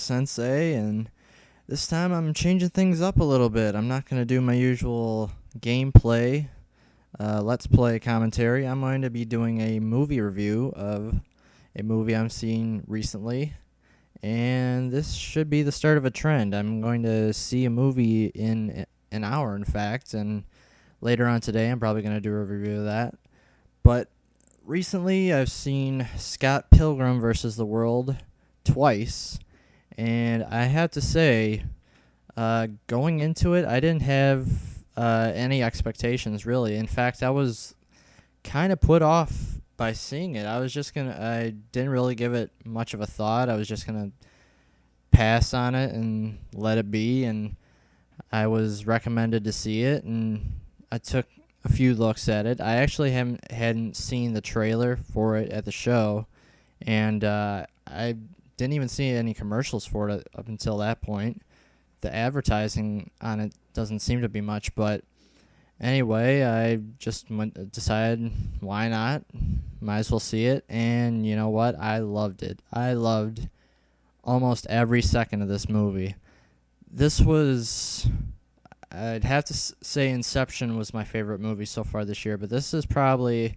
Sensei, and this time I'm changing things up a little bit. I'm not going to do my usual gameplay, let's play commentary. I'm going to be doing a movie review of a movie I'm seeing recently, and this should be the start of a trend. I'm going to see a movie in an hour, in fact, and later on today I'm probably going to do a review of that. But recently I've seen Scott Pilgrim versus the World twice, and I have to say, going into it, I didn't have any expectations, really. In fact, I was kind of put off by seeing it. I didn't really give it much of a thought. I was just going to pass on it and let it be, and I was recommended to see it, and I took a few looks at it. I actually hadn't seen the trailer for it at the show, and I didn't even see any commercials for it up until that point. The advertising on it doesn't seem to be much, but anyway, I just decided, why not? Might as well see it, and you know what? I loved it. I loved almost every second of this movie. This was, I'd have to say Inception was my favorite movie so far this year, but this is probably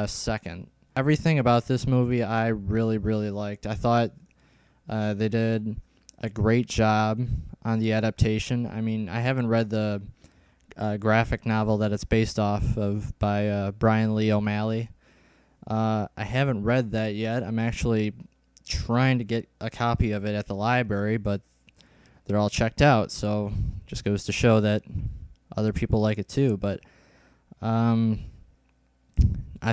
second. Everything about this movie I really, really liked. I thought they did a great job on the adaptation. I mean, I haven't read the graphic novel that it's based off of by Brian Lee O'Malley. I haven't read that yet. I'm actually trying to get a copy of it at the library, but they're all checked out, so just goes to show that other people like it too. But I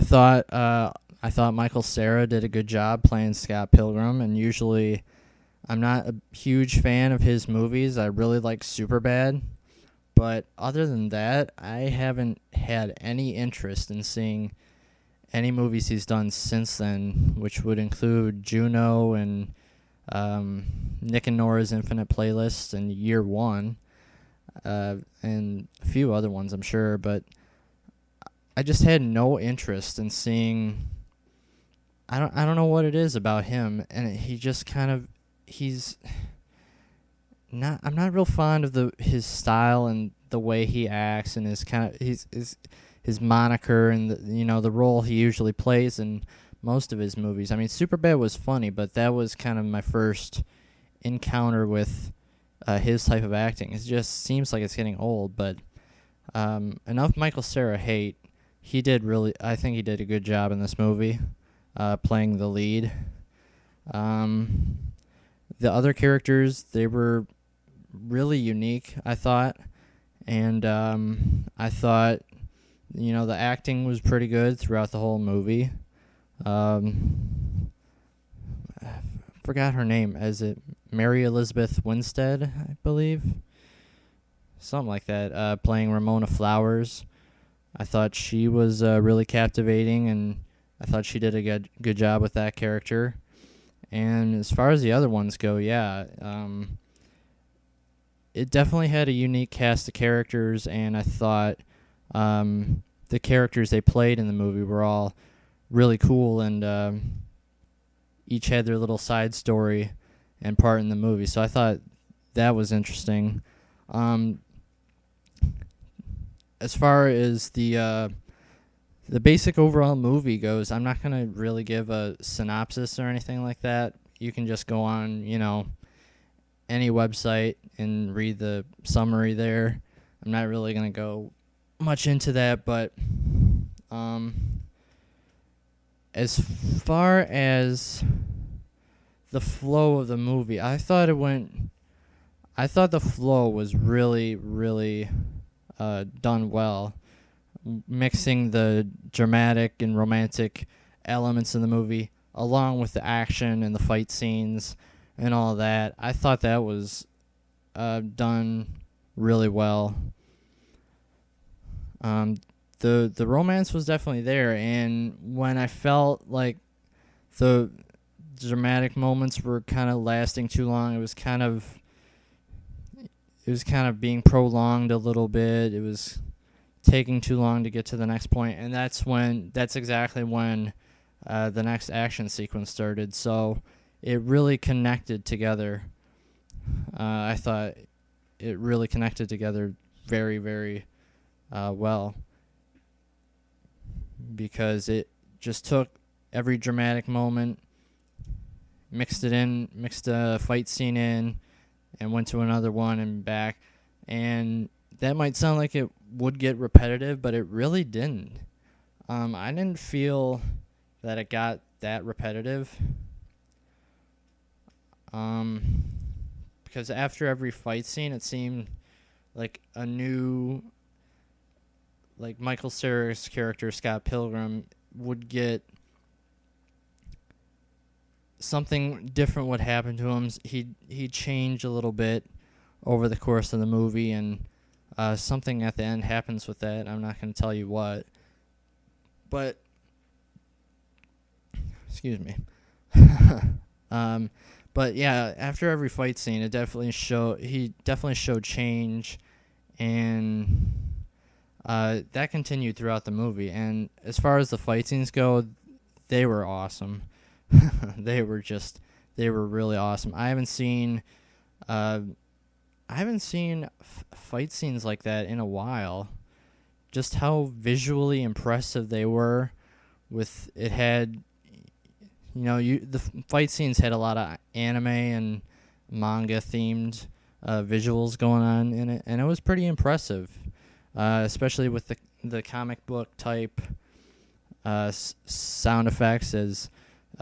thought Michael Cera did a good job playing Scott Pilgrim, and usually I'm not a huge fan of his movies. I really like Superbad, but other than that, I haven't had any interest in seeing any movies he's done since then, which would include Juno and Nick and Nora's Infinite Playlist and Year One, and a few other ones, I'm sure, but I just had no interest in seeing. I don't know what it is about him, and he just kind of, he's not. I'm not real fond of his style and the way he acts, and his moniker and the role he usually plays in most of his movies. I mean, Superbad was funny, but that was kind of my first encounter with his type of acting. It just seems like it's getting old, but enough Michael Cera hate. I think he did a good job in this movie, playing the lead. The other characters, they were really unique, I thought, and I thought, the acting was pretty good throughout the whole movie. I forgot her name. Is it Mary Elizabeth Winstead, I believe? Something like that, playing Ramona Flowers. I thought she was really captivating, and I thought she did a good job with that character. And as far as the other ones go, yeah, it definitely had a unique cast of characters, and I thought the characters they played in the movie were all really cool, and each had their little side story and part in the movie. So I thought that was interesting. As far as the basic overall movie goes, I'm not going to really give a synopsis or anything like that. You can just go on, any website and read the summary there. I'm not really going to go much into that, but as far as the flow of the movie, I thought the flow was really, really done well, mixing the dramatic and romantic elements in the movie along with the action and the fight scenes and all that. I thought that was done really well. The romance was definitely there, and when I felt like the dramatic moments were kind of lasting too long, it was kind of being prolonged a little bit. It was taking too long to get to the next point, and that's exactly when the next action sequence started. So it really connected together. I thought it really connected together very, very well, because it just took every dramatic moment, mixed a fight scene in, and went to another one and back. And that might sound like it would get repetitive, but it really didn't. I didn't feel that it got that repetitive. Because after every fight scene, it seemed like a new, like Michael Cera's character, Scott Pilgrim, would get something different would happen to him. He'd change a little bit over the course of the movie, and something at the end happens with that. I'm not going to tell you what. But, excuse me. But yeah, after every fight scene, he definitely showed change, and that continued throughout the movie. And as far as the fight scenes go, they were awesome. They were really awesome. I haven't seen fight scenes like that in a while. Just how visually impressive they were. The fight scenes had a lot of anime and manga themed visuals going on in it, and it was pretty impressive, especially with the comic book type sound effects, as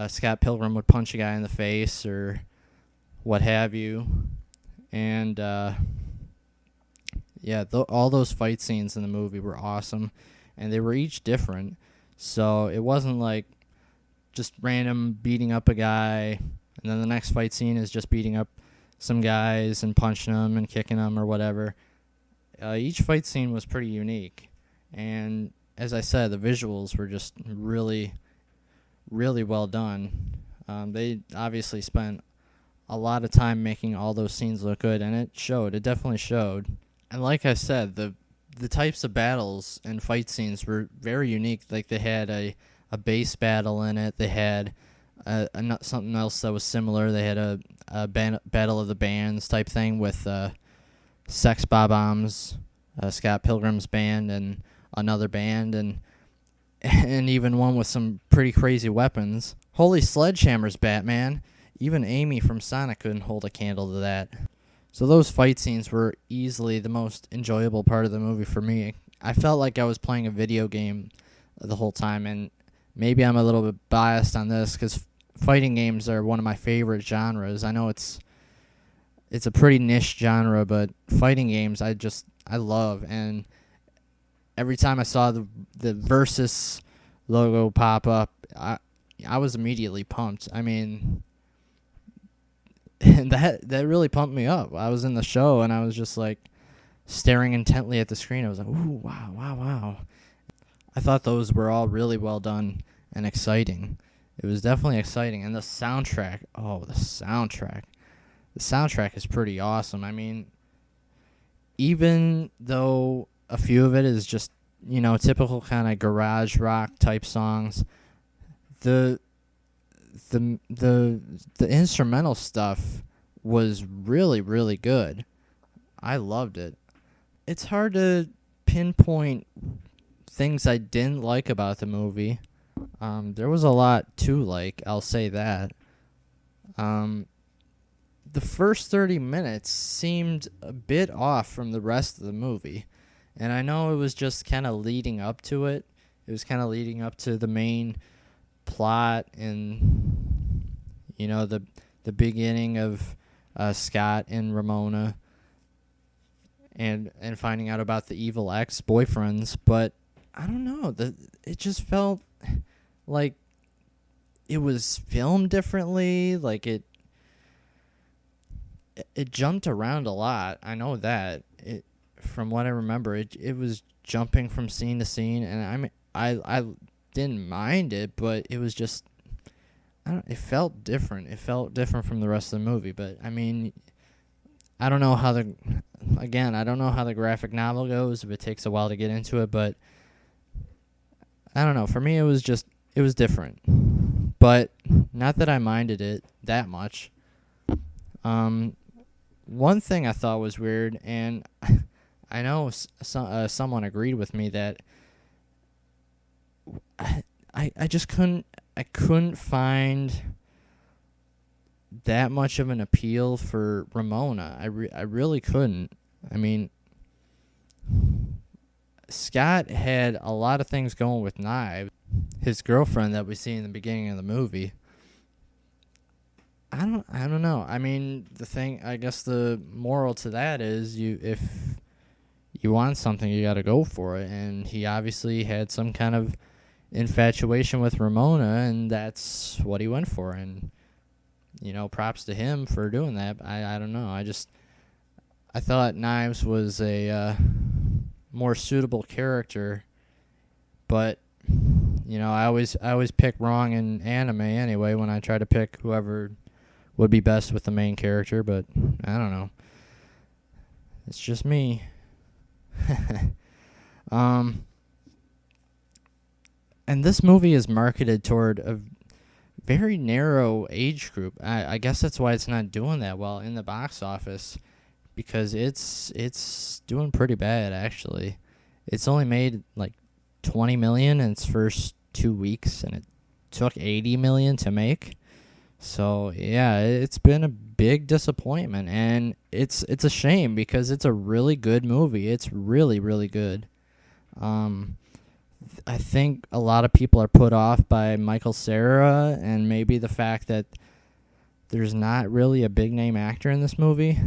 Scott Pilgrim would punch a guy in the face or what have you. And all those fight scenes in the movie were awesome, and they were each different. So it wasn't like just random beating up a guy, and then the next fight scene is just beating up some guys and punching them and kicking them or whatever. Each fight scene was pretty unique, and as I said, the visuals were just really, really well done. They obviously spent a lot of time making all those scenes look good, and it showed. It definitely showed. And like I said, the types of battles and fight scenes were very unique. Like, they had a base battle in it. They had something else that was similar. They had a battle of the bands type thing with Sex Bob-ombs, Scott Pilgrim's band, and another band, and even one with some pretty crazy weapons. Holy sledgehammers, Batman! Even Amy from Sonic couldn't hold a candle to that. So those fight scenes were easily the most enjoyable part of the movie for me. I felt like I was playing a video game the whole time, and maybe I'm a little bit biased on this because fighting games are one of my favorite genres. I know it's a pretty niche genre, but fighting games I love. And every time I saw the Versus logo pop up, I was immediately pumped. I mean, and that really pumped me up. I was in the show, and I was just like staring intently at the screen. I was like, ooh, wow, wow, wow. I thought those were all really well done and exciting. It was definitely exciting. And the soundtrack, the soundtrack is pretty awesome. I mean, even though a few of it is just, typical kind of garage rock type songs, the instrumental stuff was really, really good. I loved it. It's hard to pinpoint things I didn't like about the movie. There was a lot to like, I'll say that. The first 30 minutes seemed a bit off from the rest of the movie. And I know it was just kind of leading up to it. It was kind of leading up to the main plot and, the beginning of Scott and Ramona and finding out about the evil ex-boyfriends. But I don't know. It just felt like it was filmed differently. Like it jumped around a lot. I know that. From what I remember, it was jumping from scene to scene, and I didn't mind it, but it was just it felt different. It felt different from the rest of the movie. But I mean, I don't know how the graphic novel goes, if it takes a while to get into it, but I don't know. For me, it was different. but not that I minded it that much. One thing I thought was weird, and I know someone agreed with me, that I just couldn't find that much of an appeal for Ramona. I really couldn't. I mean, Scott had a lot of things going with Knives. His girlfriend that we see in the beginning of the movie. I don't know. I mean, I guess the moral to that is, if you want something, you got to go for it. And he obviously had some kind of infatuation with Ramona, and that's what he went for. And, props to him for doing that. I don't know. I thought Knives was a more suitable character, but I always pick wrong in anime anyway when I try to pick whoever would be best with the main character, but I don't know. It's just me. And this movie is marketed toward a very narrow age group. I guess that's why it's not doing that well in the box office, because it's doing pretty bad, actually. It's only made like 20 million in its first 2 weeks, and it took 80 million to make. So yeah, it's been a big disappointment, and it's a shame, because it's a really good movie. It's really, really good. I think a lot of people are put off by Michael Cera, and maybe the fact that there's not really a big name actor in this movie.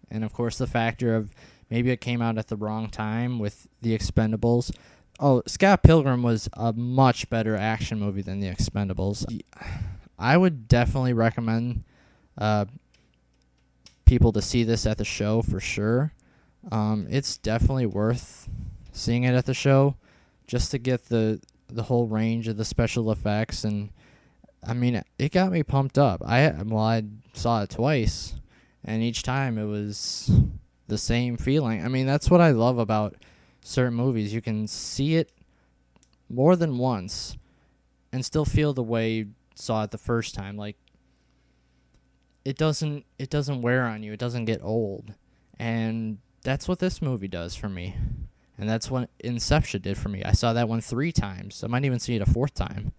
And of course the factor of maybe it came out at the wrong time with The Expendables. Oh, Scott Pilgrim was a much better action movie than The Expendables. I would definitely recommend people to see this at the show for sure. It's definitely worth seeing it at the show, just to get the whole range of the special effects. And I mean, it got me pumped up. I saw it twice, and each time it was the same feeling. I mean, that's what I love about certain movies. You can see it more than once and still feel the way you saw it the first time. Like, it doesn't wear on you. It doesn't get old. And that's what this movie does for me. And that's what Inception did for me. I saw that one 3 times. I might even see it a 4th time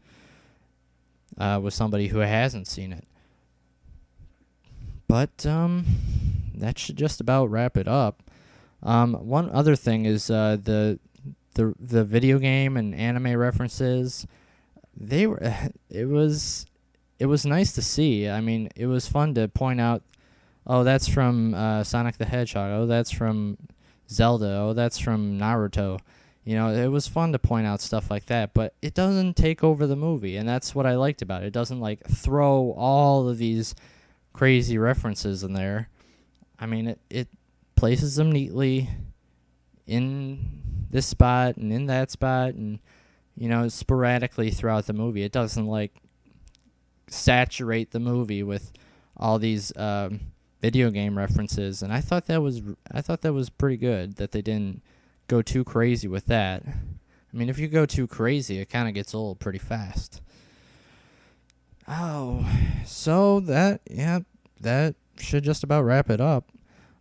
with somebody who hasn't seen it. But that should just about wrap it up. One other thing is the video game and anime references. It was nice to see. I mean, it was fun to point out, oh, that's from Sonic the Hedgehog. Oh, that's from Zelda. Oh, that's from Naruto. It was fun to point out stuff like that, but it doesn't take over the movie, and that's what I liked about it. It doesn't throw all of these crazy references in there. I mean, it places them neatly in this spot and in that spot, and sporadically throughout the movie. It doesn't saturate the movie with all these video game references, and I thought that was pretty good that they didn't go too crazy with that. I mean, if you go too crazy, it kind of gets old pretty fast. Oh, so that should just about wrap it up.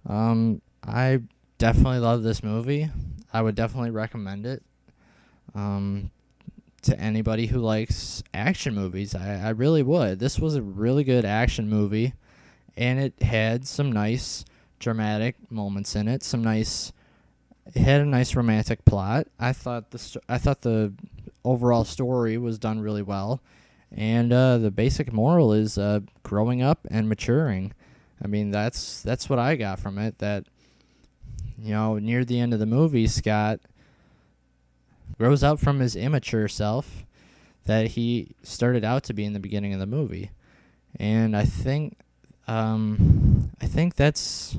I definitely love this movie. I would definitely recommend it to anybody who likes action movies. I really would. This was a really good action movie, and it had some nice dramatic moments in it. It had a nice romantic plot. I thought the overall story was done really well, and the basic moral is growing up and maturing. I mean, that's what I got from it. That near the end of the movie, Scott grows up from his immature self that he started out to be in the beginning of the movie, and I think that's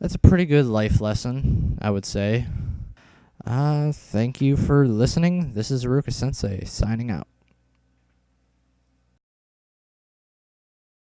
a pretty good life lesson, I would say. Thank you for listening. This is Aruka Sensei signing out.